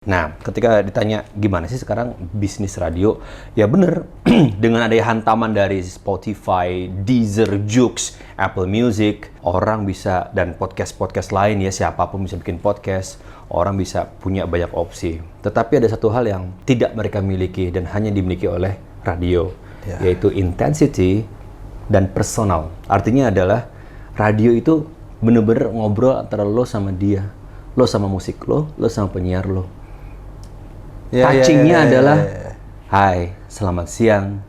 Nah, ketika ditanya gimana sih sekarang bisnis radio, ya bener, dengan adanya hantaman dari Spotify, Deezer, Joox, Apple Music, orang bisa, dan podcast-podcast lain ya, siapapun bisa bikin podcast, orang bisa punya banyak opsi. Tetapi ada satu hal yang tidak mereka miliki dan hanya dimiliki oleh radio, yaitu intensity dan personal. Artinya adalah radio itu bener-bener ngobrol antara lo sama dia, lo sama musik lo sama penyiar lo. Touching-nya adalah, hai, selamat siang,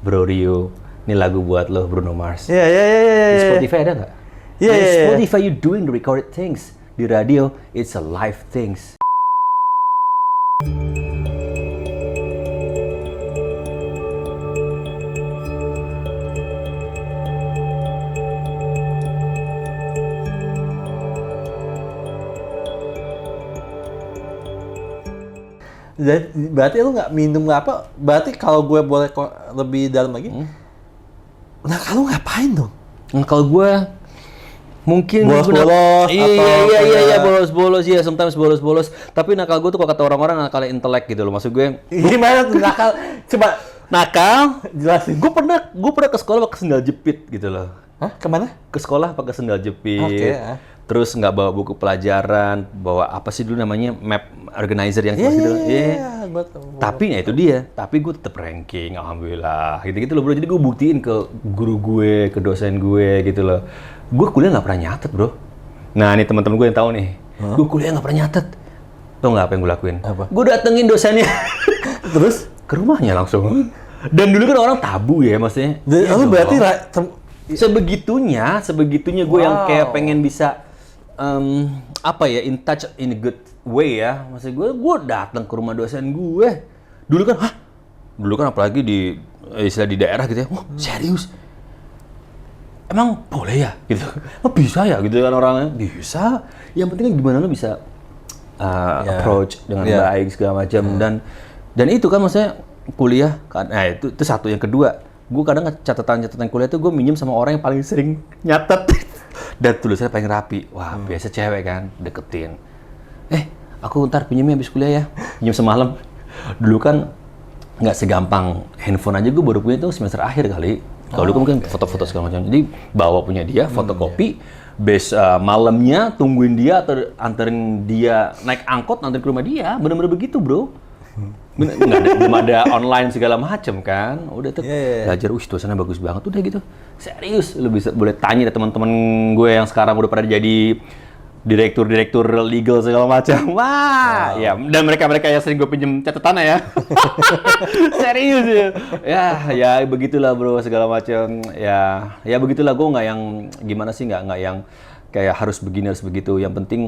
Bro Rio. Ini lagu buat lo, Bruno Mars. Di Spotify ada nggak? Di Spotify you doing the recorded things. Di radio, it's a live things. Berarti lu nggak minum nggak apa? Berarti kalau gue boleh lebih dalam lagi, nah kalau ngapain dong? Nah, kalau gue mungkin bolos-bolos iya bolos-bolos ya, sometimes bolos-bolos. Tapi nakal gue tuh kalau kata orang-orang nakal intelek gitu loh. Maksud gue gimana tuh nakal? Coba nakal, jelasin. Gue pernah ke sekolah pakai sendal jepit gitu loh. Hah? Kemana? Ke sekolah pakai sendal jepit. Oke. Terus nggak bawa buku pelajaran, bawa apa sih dulu namanya, map organizer yang seperti itu. Tapi ya itu dia. Tapi gue tetap ranking, alhamdulillah. Gitu-gitu loh bro. Jadi gue buktiin ke guru gue, ke dosen gue gitu loh. Gue kuliah nggak pernah nyatet bro. Nah ini teman-teman gue yang tahu nih. Gue kuliah nggak pernah nyatet. Tau nggak apa yang gue lakuin? Apa? Gue datengin dosennya. Terus ke rumahnya langsung. Dan dulu kan orang tabu ya maksudnya. Lalu berarti sebegitunya gue yang kayak pengen bisa in touch in a good way ya. Maksud gue datang ke rumah dosen gue. Dulu kan apalagi di istilah di daerah gitu ya. Wah, serius? Emang boleh ya gitu? Bisa ya gitu kan orangnya? Bisa. Yang penting kan gimana lo bisa approach dengan baik segala macam dan itu kan maksudnya kuliah kan. Nah, itu satu. Yang kedua, gue kadang catatan kuliah itu gue minjem sama orang yang paling sering nyatet. Dan tulisannya paling rapi. Wah, biasa cewek kan, deketin. Aku ntar pinjemnya habis kuliah ya. Pinjem semalam. Dulu kan nggak segampang handphone aja gue baru punya tuh semester akhir kali. Kalau dulu kan mungkin foto-foto segala macam. Jadi bawa punya dia, fotokopi. Malamnya tungguin dia atau anterin dia naik angkot, anterin ke rumah dia. Bener-bener begitu bro. Belum ada online segala macam kan. Udah tuh belajar, tulisannya bagus banget udah gitu. Serius, lu boleh tanya deh teman-teman gue yang sekarang udah pada jadi direktur legal segala macam. Wah, ya dan mereka yang sering gue pinjem catatannya ya. Serius ya. Ya begitulah bro segala macam. Ya begitulah, gue nggak yang gimana sih, nggak yang kayak harus begini, harus begitu. Yang penting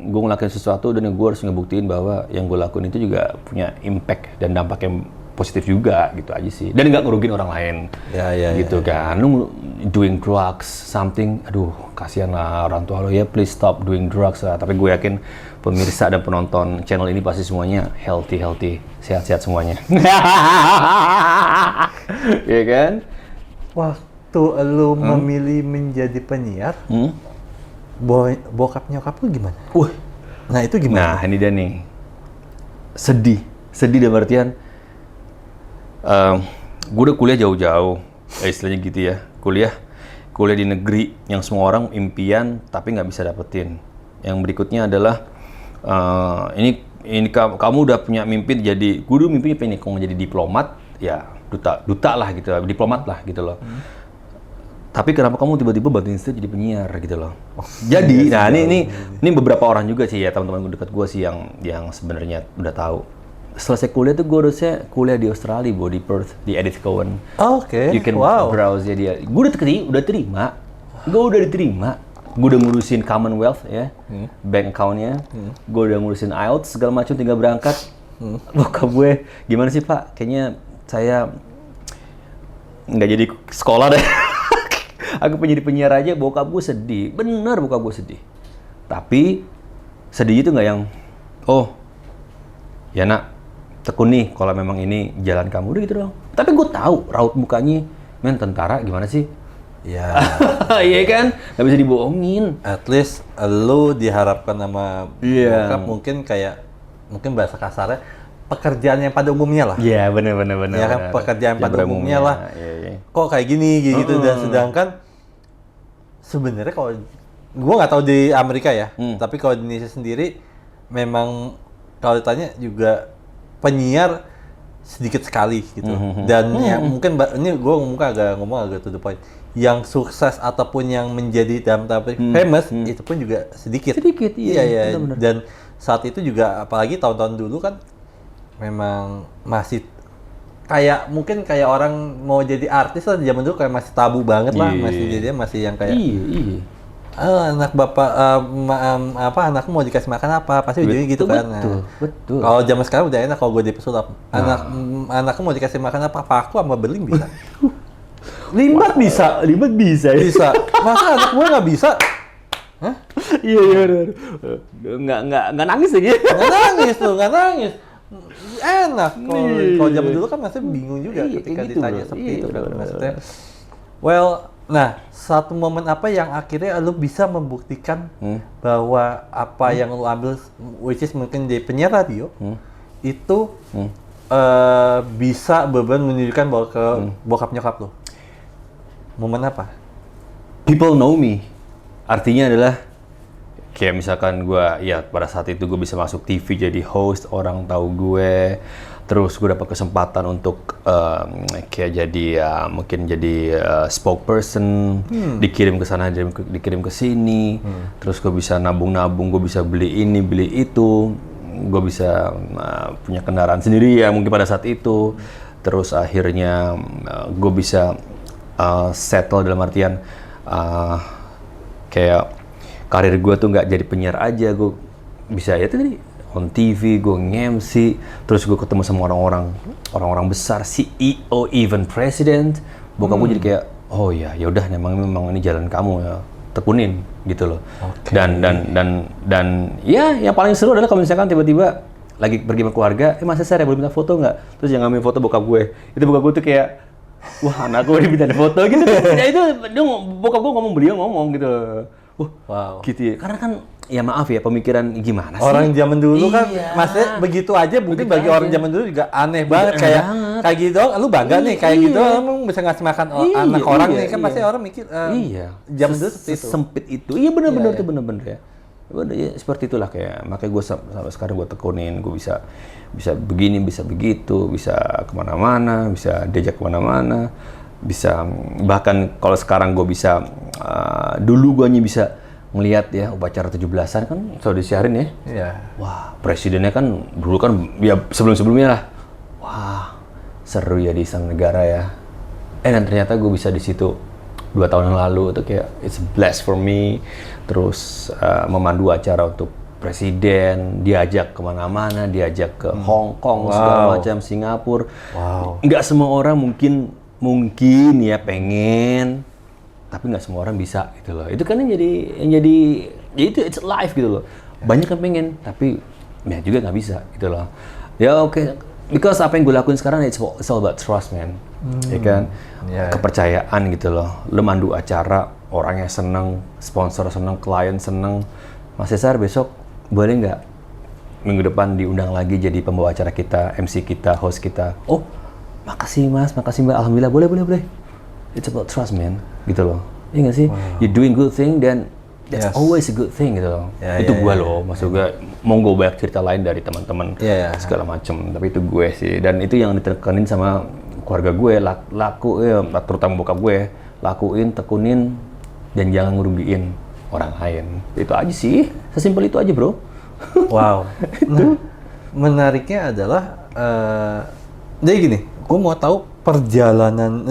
gue ngelakuin sesuatu dan gue harus ngebuktiin bahwa yang gue lakuin itu juga punya impact dan dampak yang positif juga gitu aja sih. Dan nggak ngerugin orang lain. Gitu kan. Lu doing drugs, something, aduh kasihan lah orang tua lo ya, please stop doing drugs lah. Tapi gue yakin pemirsa dan penonton channel ini pasti semuanya healthy, sehat-sehat semuanya. Iya kan? Waktu lu memilih menjadi penyiar, bokap nyokap lu gimana? Nah itu gimana? Nah ini dia nih, sedih dalam artian gue udah kuliah jauh-jauh, istilahnya gitu ya, kuliah di negeri yang semua orang impian tapi nggak bisa dapetin. Yang berikutnya adalah ini kamu udah punya mimpi jadi, gue dulu mimpinya pengen jadi diplomat, ya duta lah gitu, diplomat lah gitu loh. Tapi kenapa kamu tiba-tiba bantuin istri jadi penyiar gitu loh? Jadi, nah ini beberapa orang juga sih ya, teman-teman dekat gue sih yang sebenarnya udah tahu. Selesai kuliah tuh gue harusnya kuliah di Australia, di Perth, di Edith Cowan. Oke. You can browse ya dia. Gue udah terima. Gue udah ngurusin Commonwealth ya, bank account-nya. Gue udah ngurusin IELTS segala macam, tinggal berangkat. Bokap gue, gimana sih Pak? Kayaknya saya nggak jadi sekolah deh. Aku pengen jadi penyiar aja. Bokap gue sedih, bener bokap gue sedih. Tapi sedih itu nggak yang, ya nak, tekun nih kalau memang ini jalan kamu, udah gitu dong. Tapi gue tahu raut mukanya, tentara gimana sih? Ya. Iya kan, nggak bisa dibohongin. At least lu diharapkan sama bokap mungkin kayak mungkin bahasa kasarnya pekerjaan yang pada umumnya lah. Iya, benar. Ya kan, pekerjaan pada umumnya lah. Iya. Kok kayak gini gitu, dan sedangkan sebenarnya kalau gue nggak tahu di Amerika ya, tapi kalau di Indonesia sendiri memang kalau ditanya juga penyiar sedikit sekali gitu. Dan yang mungkin ini gue ngomong agak to the point. Yang sukses ataupun yang menjadi dalam tanda petik famous itu pun juga sedikit. Sedikit, iya. Benar-benar. Dan saat itu juga apalagi tahun-tahun dulu kan memang masih kayak mungkin kayak orang mau jadi artis lah di zaman dulu kayak masih tabu banget lah, masih yang kayak Iya. anak bapak anakmu mau dikasih makan apa pasti ujungnya gitu kan. Betul. Kalau zaman sekarang udah enak kalau gue di pesulap. Anakmu mau dikasih makan apa? Paku sama beling bisa. Limbat bisa ya. Bisa. Masa anak gue nggak bisa? Hah? Iya. Nggak nangis lagi. Nggak nangis. Enak. Kalau zaman dulu kan masih bingung juga ketika gitu, ditanya bro. seperti itu kan Bener. maksudnya. Well, nah satu momen apa yang akhirnya lu bisa membuktikan bahwa apa yang lu ambil, which is mungkin di penyiar radio, itu bisa beban menunjukkan bahwa ke bokap nyokap lu. Momen apa? People know me. Artinya adalah kayak misalkan gue, ya pada saat itu gue bisa masuk TV jadi host, orang tahu gue, terus gue dapat kesempatan untuk kayak jadi mungkin jadi spokesperson, dikirim ke sana, dikirim ke sini, terus gue bisa nabung, gue bisa beli ini, beli itu, gue bisa punya kendaraan sendiri ya mungkin pada saat itu, terus akhirnya gue bisa settle dalam artian kayak karir gue tuh nggak jadi penyiar aja, gue bisa ya tadi on TV, gue nge-MC, terus gue ketemu sama orang-orang besar, CEO, even president. Bokap gue jadi kayak, oh ya udah memang ini jalan kamu ya, tekunin gitu loh. Okay. Dan ya yang paling seru adalah kalau misalkan tiba-tiba lagi pergi sama keluarga, Mas Cesar ya boleh minta foto nggak? Terus yang ngambil foto bokap gue, itu bokap gue tuh kayak, wah anak gue diminta foto gitu. Ya itu bokap gue beliau ngomong gitu. Wow. Gitu ya. Karena kan ya maaf ya pemikiran gimana sih? Orang zaman dulu kan Iya. maksudnya begitu aja mungkin Begitu bagi aja. orang zaman dulu juga aneh banget Aneh kayak banget. kayak gitu doang lu bangga nih kayak Iya. gitu emang bisa ngasih makan anak orang nih kan pasti orang mikir iya. zaman dulu seperti itu. Sempit itu. Iya benar-benar Iya, itu benar-benar ya. Bener, ya. Seperti itulah kayak makanya gue sampai sekarang gue tekunin, gue bisa begini, bisa begitu, bisa kemana-mana, bisa diajak kemana-mana, bisa bahkan kalau sekarang gue bisa dulu gue hanya bisa ngelihat ya upacara 17-an kan selalu disiarin ya. Iya. Wah, presidennya kan dulu kan ya sebelum-sebelumnya lah. Wah, seru ya di Istana Negara ya. Dan ternyata gue bisa di situ 2 tahun yang lalu itu kayak it's blessed for me. Terus memandu acara untuk presiden, diajak kemana-mana, diajak ke Hong Kong segala macam, Singapura. Wow. Nggak semua orang mungkin ya pengen, tapi nggak semua orang bisa gitu loh. Itu kan yang jadi ya itu it's life gitu loh. Banyak yang pengen tapi ya juga nggak bisa gitu loh. Ya oke. Because apa yang gue lakuin sekarang it's all about trust man. Ya kan? Yeah. Kepercayaan gitu loh. Lo mandu acara, orangnya seneng, sponsor seneng, klien seneng. Mas Cesar besok boleh nggak minggu depan diundang lagi jadi pembawa acara kita, MC kita, host kita. Oh, makasih Mas, makasih Mbak. Alhamdulillah, boleh. It's about trust, man. Gitu loh. Iya nggak sih? Wow. You doing good thing, then that's always a good thing gitu loh. Itu gue loh, maksud gue. Monggo banyak cerita lain dari teman-teman segala macam. Tapi itu gue sih. Dan itu yang ditekanin sama keluarga gue, terutama bokap gue, lakuin, tekunin, dan jangan ngerugiin orang lain. Itu aja sih. Sesimpel itu aja, bro. Wow. Nah, menariknya adalah jadi gini, gue mau tahu perjalanan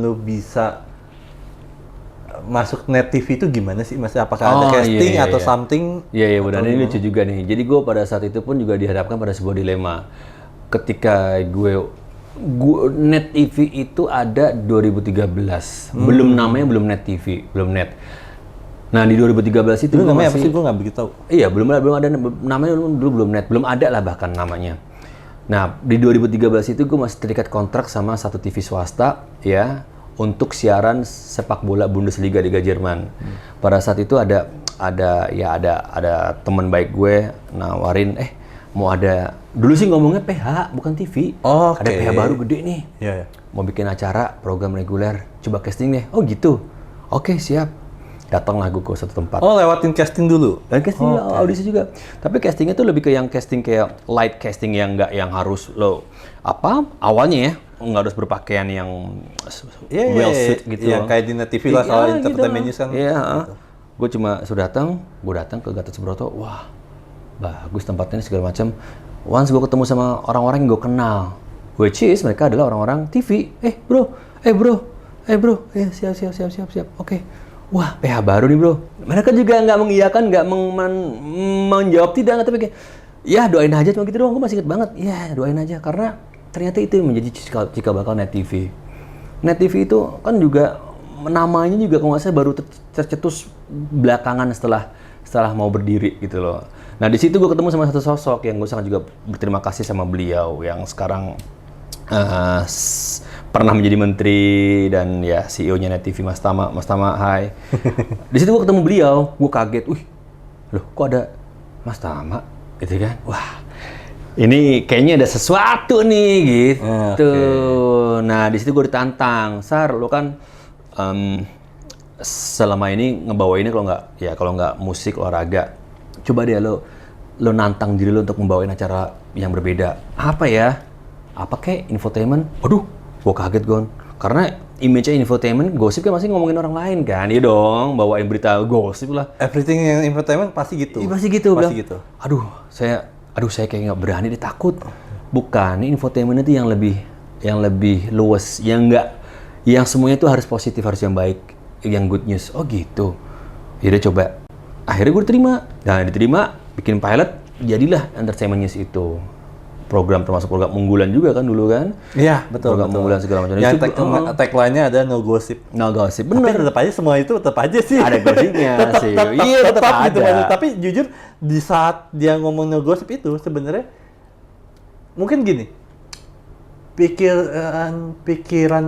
lu bisa masuk Net TV itu gimana sih? Maksudnya apakah ada casting atau something? Iya, benar. Ini lucu juga nih. Jadi gue pada saat itu pun juga dihadapkan pada sebuah dilema. Ketika gue Net TV itu ada 2013. Belum Net TV, belum Net. Nah, di 2013 itu namanya apa sih? Gue nggak begitu tahu. Iya, belum ada namanya dulu belum Net, belum ada lah bahkan namanya. Nah, di 2013 itu gue masih terikat kontrak sama satu TV swasta, ya, untuk siaran sepak bola Bundesliga Liga Jerman. Pada saat itu ada teman baik gue nawarin, mau ada, dulu sih ngomongnya PH bukan TV. Ada PH baru gede nih. Iya. Mau bikin acara program reguler, coba casting deh. Oh gitu. Oke, siap. Datanglah gue ke satu tempat. Oh, lewatin casting dulu. Dan casting audisi juga. Tapi castingnya tuh lebih ke yang casting kayak light casting yang nggak yang harus lo awalnya ya nggak harus berpakaian yang well suit gitu. Yang kayak di Net TV lah soal entertainment news kan. Iya. Gue cuma sudah datang ke Gatot Subroto. Wah, bagus tempatnya segala macam. Once gue ketemu sama orang-orang yang gue kenal, which is mereka adalah orang-orang TV. Bro, siap. Oke. Wah, PH baru nih bro. Mereka juga nggak mengiyakan, nggak menjawab tidak, tapi kayak, ya doain aja cuma gitu doang. Gue masih inget banget. Ya doain aja karena ternyata itu yang menjadi cikal bakal Net TV. Net TV itu kan juga namanya juga kalau nggak salah baru tercetus belakangan setelah mau berdiri gitu loh. Nah di situ gue ketemu sama satu sosok yang gue sangat juga berterima kasih sama beliau yang sekarang pernah menjadi menteri dan ya CEO-nya Net TV, Mas Tama, hai. Di situ gue ketemu beliau, gue kaget, loh kok ada Mas Tama, gitu kan? Wah, ini kayaknya ada sesuatu nih, gitu. Nah di situ gue ditantang, Sar, lo kan selama ini ngebawainnya kalau nggak musik, olahraga, coba deh lo nantang diri lo untuk membawain acara yang berbeda. Apa ya? Apa kayak infotainment? Waduh, gue kaget Gon. Karena image-nya infotainment, gosip kan masih ngomongin orang lain kan? Iya dong, bawain berita gosip lah. Everything yang infotainment pasti gitu. Pasti gitu. Pasti gitu. Aduh, saya kayak nggak berani, dia takut. Bukan, ini infotainment itu yang lebih luas, yang semuanya itu harus positif, harus yang baik, yang good news. Oh gitu. Yaudah coba. Akhirnya gue diterima, bikin pilot, jadilah entertainment news itu. Program termasuk program unggulan juga kan dulu kan? Iya, betul. Program unggulan segala macam. Yang tagline-nya ada no gossip. No gossip, bener. Tapi tetap aja semua itu tetap aja sih. Ada gossipnya sih. Iya, tetap gitu. ada. Tapi jujur di saat dia ngomong no gossip itu sebenarnya mungkin gini. Pikiran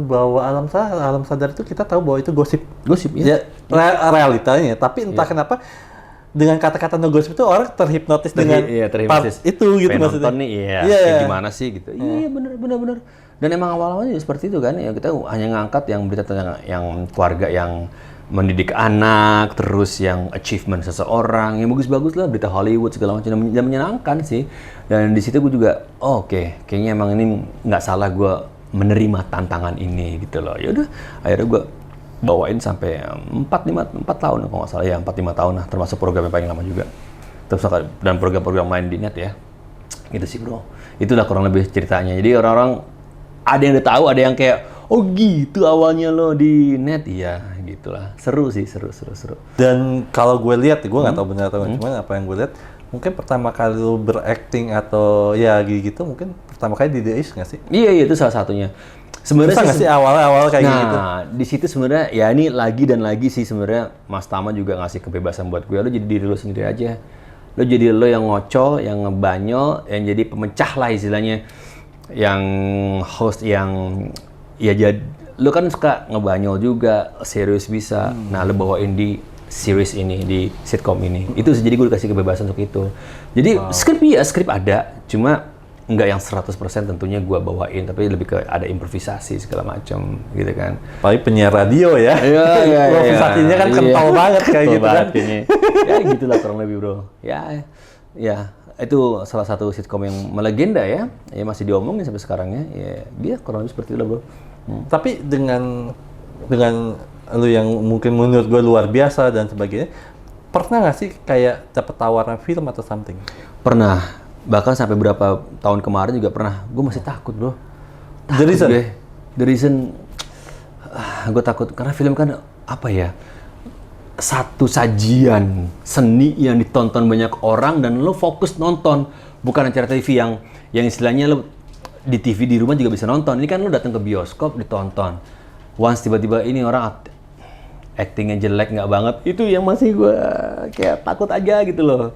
bahwa alam sadar itu kita tahu bahwa itu gosip. Gosip ya. Realitanya, tapi entah kenapa dengan kata-kata no gossip itu orang terhipnotis dengan terhipnotis. Itu gitu maksudnya. Nonton nih, kayak gimana sih gitu. Iya bener. Dan emang awal-awalnya seperti itu kan, ya kita hanya ngangkat yang berita tentang yang keluarga yang mendidik anak, terus yang achievement seseorang, yang bagus-bagus lah, berita Hollywood segala macam, dan menyenangkan sih. Dan di situ gue juga, kayaknya emang ini nggak salah gue menerima tantangan ini gitu loh. Ya udah, akhirnya gue bawain sampai 4 tahun kalau nggak salah ya, 4-5 tahun lah, termasuk program yang paling lama juga. Terus dan program-program lain di net ya. Gitu sih bro. Itulah kurang lebih ceritanya. Jadi orang-orang ada yang udah tahu, ada yang kayak oh gitu awalnya lo di net, iya gitulah. Seru sih, seru. Dan kalau gue lihat, gue nggak tahu benar atau cuman apa yang gue lihat, mungkin pertama kali lo berakting atau ya gitu, mungkin pertama kali di The Ace nggak sih? Iya itu salah satunya. Sebenarnya sih awal kayak gitu. Nah, di situ sebenarnya ya ini lagi dan lagi sih sebenarnya Mas Tama juga ngasih kebebasan buat gue. Lo jadi diri lo sendiri aja. Lo jadi lo yang ngocol, yang ngebanyol, yang jadi pemecah lah istilahnya. Yang host yang ya jadi lo kan suka ngebanyol juga, serius bisa. Nah, lo bawain di series ini, di sitcom ini. Itu jadi gue dikasih kebebasan untuk itu. Jadi skrip ada, cuma nggak yang 100% tentunya gue bawain, tapi lebih ke ada improvisasi segala macam gitu kan. Paling penyiar radio ya. Iya. Improvisasinya kan kental banget kayak gitu kan. Ya gitulah kurang lebih bro. Ya itu salah satu sitkom yang melegenda ya masih diomongin sampai sekarang ya. Dia kurang lebih seperti itu lah bro. Tapi dengan lu yang mungkin menurut gue luar biasa dan sebagainya, pernah nggak sih kayak dapat tawaran film atau something? Pernah. Bahkan sampai berapa tahun kemarin juga pernah. Gue masih takut bro. The reason gue takut karena film kan apa ya, satu sajian seni yang ditonton banyak orang dan lo fokus nonton, bukan acara TV yang istilahnya lo di TV di rumah juga bisa nonton. Ini kan lo datang ke bioskop ditonton. Once tiba-tiba ini orang actingnya jelek nggak banget, itu yang masih gue kayak takut aja gitu loh.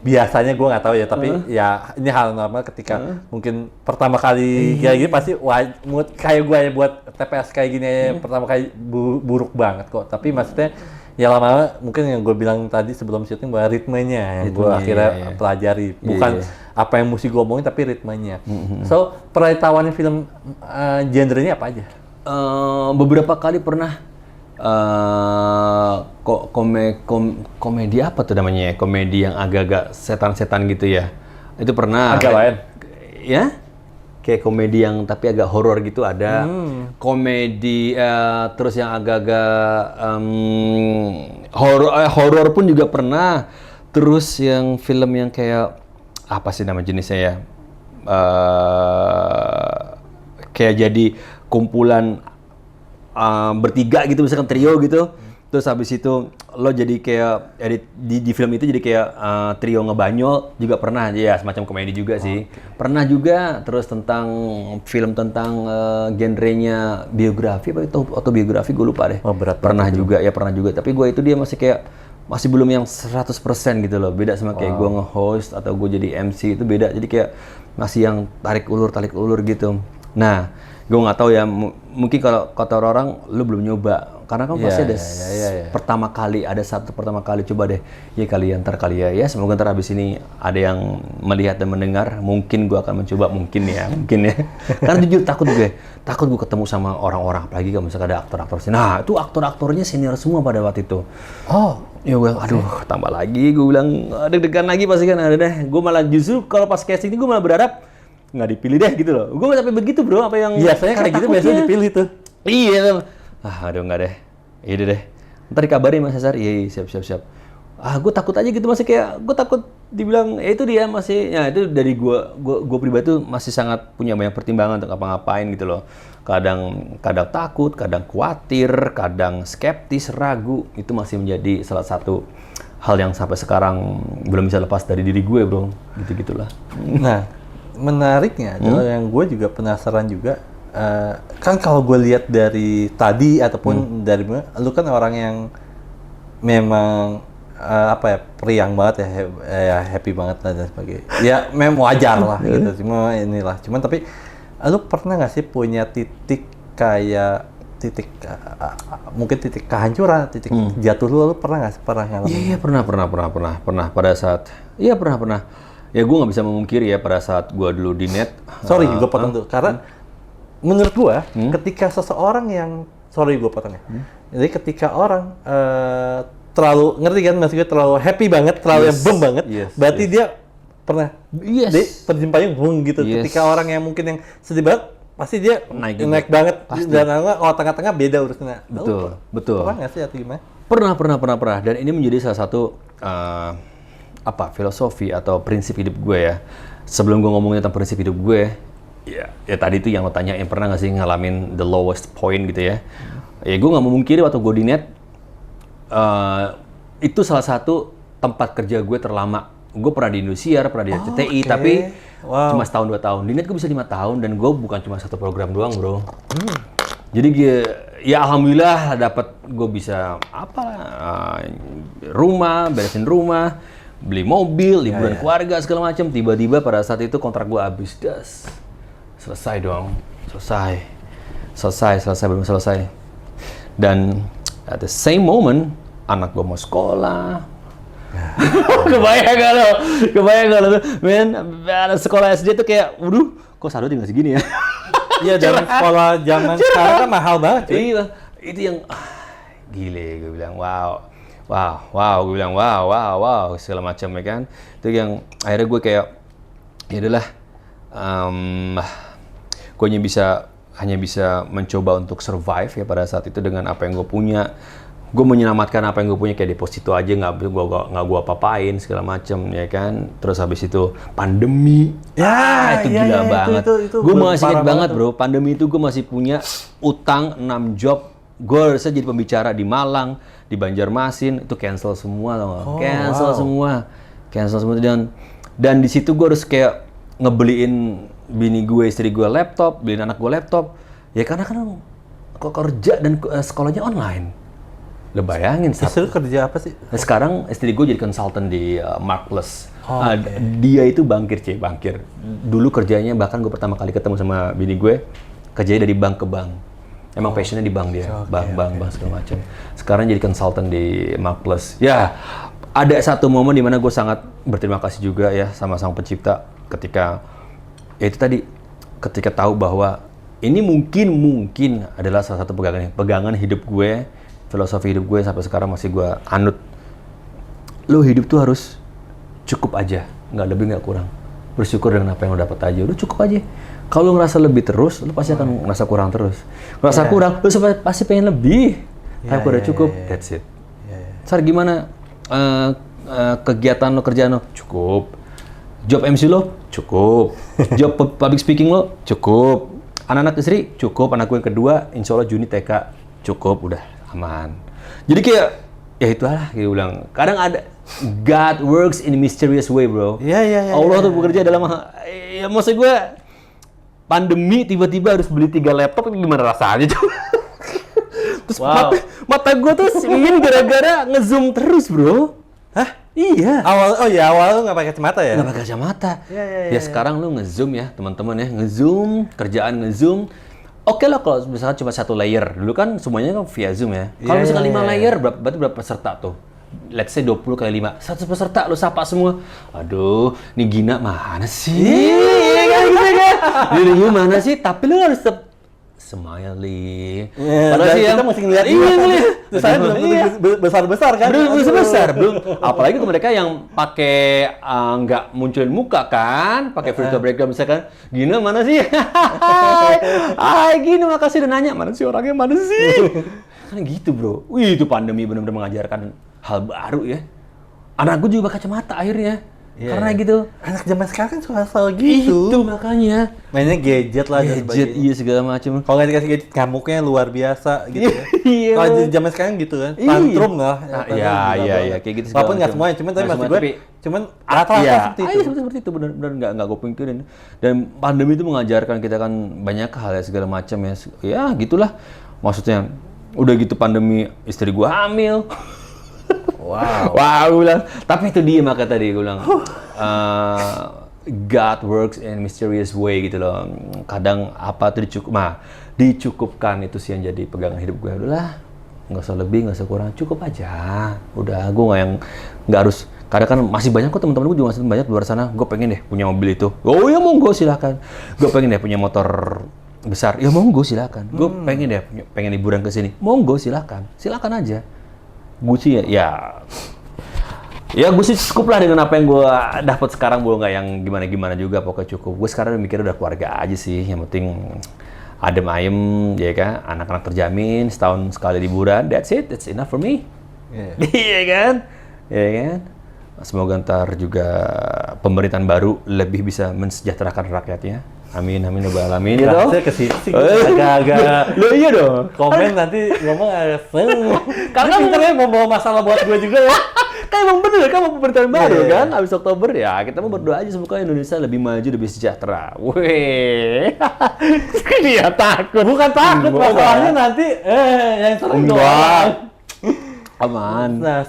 Biasanya gue nggak tahu ya, tapi ya ini hal normal ketika mungkin pertama kali kayak gini pasti mood kayak gue ya buat TPS kayak gini pertama kali buruk banget kok. Tapi maksudnya ya lama-lama mungkin yang gue bilang tadi sebelum syuting bahwa ritmenya yang gue akhirnya pelajari, bukan apa yang mesti gue omongin tapi ritmenya. So pernah ditawarin film genrenya apa aja? Beberapa kali pernah komedi apa tuh namanya ya? Komedi yang agak-agag setan-setan gitu ya. Itu pernah. Agak lain. Ya? Kayak komedi yang tapi agak horor gitu ada. Komedi terus yang agak-agak horor pun juga pernah. Terus yang film yang kayak apa sih nama jenisnya ya? Kayak jadi kumpulan bertiga gitu, misalkan trio gitu. Terus habis itu lo jadi kayak di film itu jadi kayak trio ngebanyol juga pernah ya, semacam komedi juga sih. Pernah juga. Terus tentang film tentang genrenya biografi apa itu autobiografi gue lupa deh. Pernah juga. Tapi gue itu dia masih belum yang 100% gitu loh. Beda sama kayak gue nge-host atau gue jadi MC, itu beda. Jadi kayak masih yang tarik ulur gitu. Nah, gue nggak tahu ya, mungkin kalau kata orang lu belum nyoba, karena kan pasti ada pertama kali coba deh ya kali ya, semoga ntar habis ini ada yang melihat dan mendengar, mungkin gue akan mencoba, mungkin ya karena jujur takut gue ketemu sama orang-orang, apalagi kalau misalkan ada aktor-aktor sini. Nah itu aktor-aktornya senior semua pada waktu itu. Ya gue aduh tambah lagi, gue bilang deg-degan lagi pasti kan ada deh. Gue malah justru kalau pas casting ini gue malah berharap nggak dipilih deh gitu loh. Gue nggak sampai begitu bro, apa yang biasanya kayak gitu biasanya dipilih tuh. Iya. Aduh nggak deh. Iya deh. Ntar dikabarin Mas Cesar. Iya siap. Gue takut aja gitu, masih kayak gue takut dibilang itu dia masih. Ya itu dari gue pribadi tuh masih sangat punya banyak pertimbangan untuk apa-ngapain gitu loh. Kadang takut, kadang khawatir, kadang skeptis, ragu. Itu masih menjadi salah satu hal yang sampai sekarang belum bisa lepas dari diri gue bro. Gitulah. Nah. Menariknya adalah yang gue juga penasaran juga, kan kalau gue lihat dari tadi ataupun dari lu kan orang yang memang periang banget ya, happy banget dan sebagainya. Ya memang wajar lah gitu, cuman tapi lu pernah nggak sih punya mungkin titik kehancuran, titik jatuh lu pernah nggak sih ngalamin? Iya pernah pada saat pernah. Ya gue nggak bisa memungkiri ya pada saat gue dulu di net. Sorry, gue potong tuh. Karena menurut gue, ketika seseorang yang... Sorry, gue potong ya. Jadi ketika orang terlalu... Ngerti kan? Maksudnya terlalu happy banget, terlalu yang boom banget. Berarti dia pernah... terjun payung, boom gitu. Ketika orang yang mungkin yang sedih banget, pasti dia naik banget. Pasti. Dan kalau tengah-tengah beda urusannya. Betul. Pernah nggak sih atau gimana? Pernah. Dan ini menjadi salah satu... filosofi atau prinsip hidup gue ya. Sebelum gue ngomongin tentang prinsip hidup gue, ya tadi itu yang lo tanyain, pernah nggak sih ngalamin the lowest point gitu ya? Ya gue nggak memungkiri waktu gue di net, itu salah satu tempat kerja gue terlama. Gue pernah di Indosiar, pernah di RCTI, tapi cuma setahun 2 tahun. Di net gue bisa 5 tahun dan gue bukan cuma satu program doang bro. Jadi ya alhamdulillah dapat, gue bisa beresin rumah, beli mobil, liburan keluarga segala macam. Tiba-tiba pada saat itu kontrak gue habis, selesai dong, belum selesai. Dan at the same moment anak gue mau sekolah. Kebayang gak lo, men, sekolah SD tuh kayak, waduh, kok saldo tinggal segini ya? Iya, dan sekolah zaman sekarang kan mahal banget. Iya, itu yang gile, gue bilang wow, segala macam ya kan. Itu yang akhirnya gue kayak, ya udahlah, gue hanya bisa mencoba untuk survive ya pada saat itu dengan apa yang gue punya. Gue menyelamatkan apa yang gue punya, kayak deposito aja nggak gue apa-apain segala macam ya kan. Terus habis itu pandemi, itu gila banget. Gue masih ingat banget bro, pandemi itu gue masih punya utang 6 job. Gue harusnya jadi pembicara di Malang, di Banjarmasin, itu cancel semua loh. Cancel semua dan di situ gue harus kayak ngebeliin bini gue, istri gue laptop, beliin anak gue laptop. Ya karena kan kerja dan sekolahnya online. Lo bayangin, Istri lu kerja apa sih? sekarang istri gue jadi konsultan di Markless. Dia itu bangkir. Dulu kerjanya, bahkan gue pertama kali ketemu sama bini gue, kerjanya dari bank ke bank. Emang passionnya di bank dia, bank segala macam. Sekarang jadi konsultan di Markless. Ya, ada satu momen di mana gue sangat berterima kasih juga ya sama sang pencipta ketika ya itu tadi, ketika tahu bahwa ini mungkin adalah salah satu pegangan hidup gue, filosofi hidup gue sampai sekarang masih gue anut. Lo hidup tuh harus cukup aja, nggak lebih nggak kurang. Bersyukur dengan apa yang lo dapat aja, udah cukup aja. Kalau lo ngerasa lebih terus, lo pasti akan ngerasa kurang terus. Ngerasa kurang, lo pasti pengen lebih. Tapi udah cukup, that's it. Sar, gimana kegiatan lo, kerjaan lo? Cukup. Job MC lo? Cukup. Job public speaking lo? Cukup. Anak-anak istri? Cukup. Anak gue yang kedua, insya Allah Juni TK. Cukup, udah aman. Jadi kayak, ya itulah, gitu bilang. Kadang ada, God works in a mysterious way, bro. Iya. Allah tuh bekerja dalam, ya maksud gue, pandemi tiba-tiba harus beli 3 laptop, gimana rasanya coba? Terus mata gue tuh ingin gara-gara nge-zoom terus, bro. Hah? Iya. Awal lu nggak pakai kacamata ya? Nggak pakai kacamata. Iya. Ya sekarang lu nge-zoom ya, teman-teman ya. Nge-zoom, kerjaan nge-zoom. Oke lah kalau misalnya cuma 1 layer. Dulu kan semuanya kan via Zoom ya. Kalau misalkan 5 layer, berarti berapa peserta tuh? Let's say 20 kali 5. 100 peserta, lu sapa semua. Aduh, nih Gina mana sih? Iya kan, gitu kan? Ini mana sih? Tapi lu harus tetap smiley. Padahal sih kita masih ngeliat. Iya, ngeliat. Terus saya belum besar-besar kan? Belum. Apalagi ke mereka yang pakai nggak munculin muka kan, pakai virtual background misalkan. Gina mana sih? Hai Gina, makasih udah nanya. Mana sih orangnya, mana sih? Kan gitu, bro. Wih, itu pandemi benar-benar mengajarkan hal baru ya. Anak gue juga kacamata akhirnya. Karena gitu. Anak zaman sekarang kan suka selalu gitu. Itu makanya. Mainnya gadget lah dan Gadget, sebagainya. iya segala macam. Kalau nggak dikasih gadget, ngamuknya luar biasa gitu ya. Iya. Kalau di zaman sekarang gitu kan, tantrum lah. Iya, kayak gitu segala Walaupun nggak macam. semuanya, cuman tapi Nggak maksud semua, gue, cuman rata-rata iya. seperti itu. Seperti itu, benar nggak gue pikirin. Dan pandemi itu mengajarkan kita kan banyak hal ya segala macam ya. Ya gitulah. Maksudnya udah gitu pandemi, istri gue hamil. Wow, gue bilang. Tapi itu dia maka tadi gue bilang. God works in mysterious way gitu loh. Kadang apa tuh dicukupkan itu sih yang jadi pegangan hidup gue. Udahlah, nggak usah lebih, nggak usah kurang, cukup aja. Udah, gue nggak harus. Kadang kan masih banyak kok teman-teman gue juga masih banyak di luar sana. Gue pengen deh punya mobil itu. Oh ya monggo silakan. Gue pengen deh punya motor besar. Ya monggo silakan. Gue pengen deh pengen liburan ke sini. Monggo silakan aja. Gue sih ya gue sih cukup lah dengan apa yang gue dapat sekarang, gue nggak yang gimana juga, pokoknya cukup. Gue sekarang mikir udah keluarga aja sih, yang penting adem ayem ya kan, anak-anak terjamin, setahun sekali liburan, that's enough for me. Iya kan? Semoga ntar juga pemerintahan baru lebih bisa mensejahterakan rakyatnya. Amin ya Rabbal alamin. Ya dong. Ke situ agak-agak. Lo iya dong. Komen nanti ngomong agak karena pinternya mau bawa masalah buat gue juga ya. Kan emang bener kan mau pemerintahan baru kan, habis Oktober ya kita mau berdoa aja semoga Indonesia lebih maju, lebih sejahtera. Weh, dia takut. Bukan takut, masalahnya nanti yang sering doang. Aman. Nah,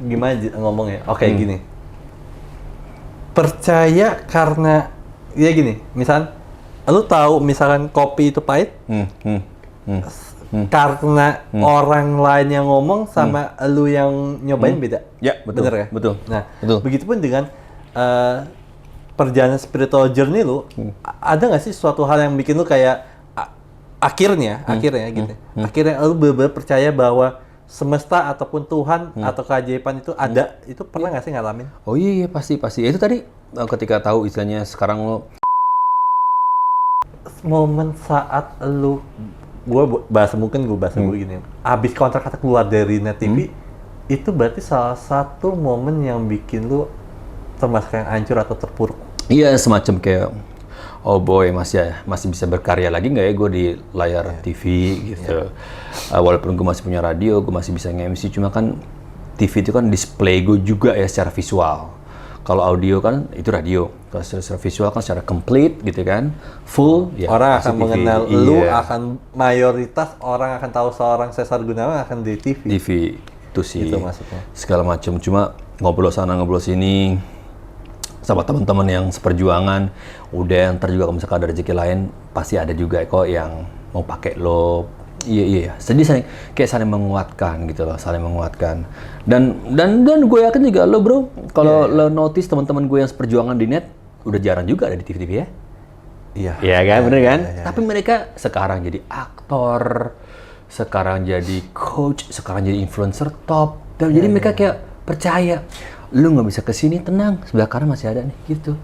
gimana ngomongnya? Oke, gini. Percaya karena ya gini, misal lu tahu misalkan kopi itu pahit, karena orang lain yang ngomong sama lu yang nyobain beda. Ya, betul. Bener ya? Betul. Nah, betul. Begitupun dengan perjalanan spiritual journey lu, ada nggak sih suatu hal yang bikin lu kayak akhirnya gitu. Akhirnya lu bener-bener percaya bahwa semesta ataupun Tuhan atau keajaiban itu ada, itu pernah nggak sih ngalamin? Oh iya pasti. Ya, itu tadi ketika tahu istilahnya sekarang lo momen saat lu gue bahasa begini, abis kontrak kata keluar dari Net TV, itu berarti salah satu momen yang bikin lu termasuk yang hancur atau terpuruk. Iya, semacam kayak oh boy, masih bisa berkarya lagi nggak ya gue di layar TV gitu. Walaupun gue masih punya radio, gue masih bisa nge-MC, cuma kan TV itu kan display gue juga ya secara visual. Kalau audio kan itu radio. Kalau secara visual kan secara complete gitu kan, full. Ya, Orang pasti akan TV. mengenal Iya. lu, akan mayoritas orang akan tahu seorang Cesar Gunawan akan di TV. TV itu sih. Itu maksudnya. Segala macam. Cuma ngobrol sana ngobrol sini sama teman-teman yang seperjuangan. Udah ntar juga kalau misalkan ada rezeki lain pasti ada juga kok yang mau pakai lo. Iya. Jadi saling menguatkan gitu loh, saling menguatkan. Dan gue yakin juga lo bro, kalau lo notice teman-teman gue yang seperjuangan di net udah jarang juga ada di TV-TV ya. Iya. Iya kan, bener kan? Tapi mereka sekarang jadi aktor, sekarang jadi coach, sekarang jadi influencer top. Dan jadi mereka kayak percaya, lu nggak bisa kesini tenang, sebelah kanan masih ada nih gitu.